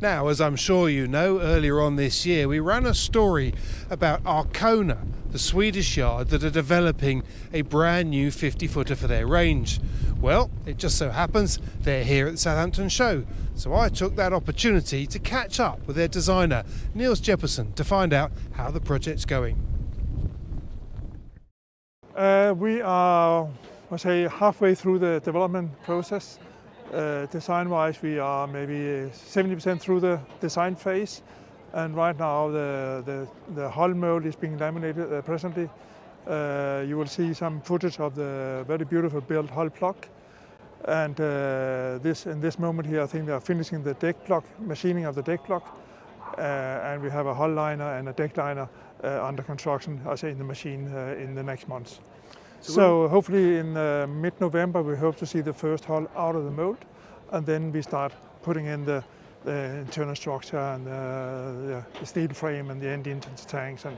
Now, as I'm sure you know, earlier on this year we ran a story about Arcona, the Swedish yard that are developing a brand new 50-footer for their range. Well, it just so happens they're here at the Southampton show, so I took that opportunity to catch up with their designer, Niels Jeppesen, to find out how the project's going. We are, halfway through the development process. Design-wise, we are maybe 70% through the design phase, and right now the hull mold is being laminated presently. You will see some footage of the very beautiful built hull block, and in this moment here, I think they are finishing the deck block, machining of the deck block, and we have a hull liner and a deck liner under construction, in the machine in the next months. So hopefully in mid-November we hope to see the first hull out of the mold, and then we start putting in the internal structure and the steel frame and the engines and the tanks. And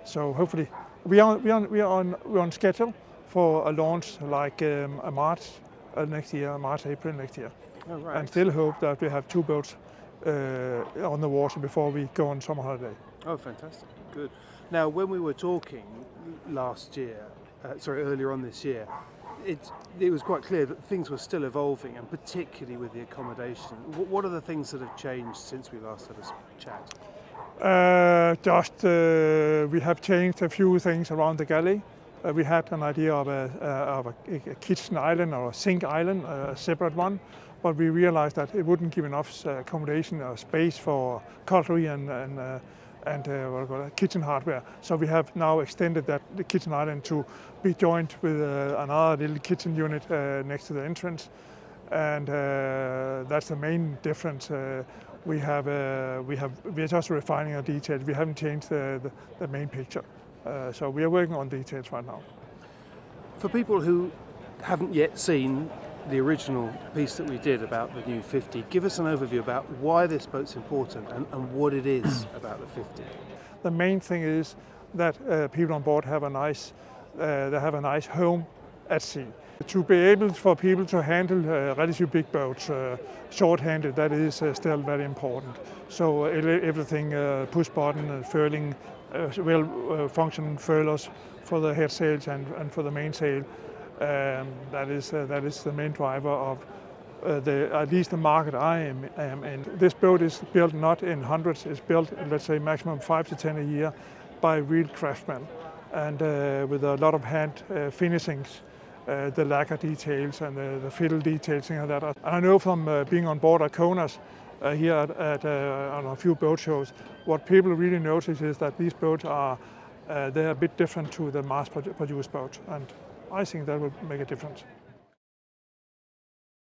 so hopefully we are on schedule for a launch like March next year, March-April next year. Oh, right. And still hope that we have two boats on the water before we go on summer holiday. Oh, fantastic. Good. Now, when we were talking earlier on this year, it was quite clear that things were still evolving, and particularly with the accommodation. What are the things that have changed since we last had a chat? We have changed a few things around the galley. We had an idea of a kitchen island or a sink island, a separate one, but we realized that it wouldn't give enough accommodation or space for cutlery and kitchen hardware. So we have now extended the kitchen island to be joined with another little kitchen unit next to the entrance, and that's the main difference. We are just refining the details. We haven't changed the main picture, so we are working on details right now. For people who haven't yet seen the original piece that we did about the new 50, give us an overview about why this boat's important and what it is about the 50. The main thing is that people on board have a nice home at sea. To be able for people to handle relatively big boats, short-handed, that is still very important. So everything, push button, furling, well-functioning furlers for the head sails and for the mainsail. That is the main driver of at least the market I am in. This boat is built not in hundreds, it's built, let's say, maximum 5 to 10 a year by real craftsmen, and with a lot of hand finishings, the lacquer details and the fiddle details, things like that. And I know from being on board Arconas here on a few boat shows, what people really notice is that these boats they're a bit different to the mass-produced boats, and I think that would make a difference.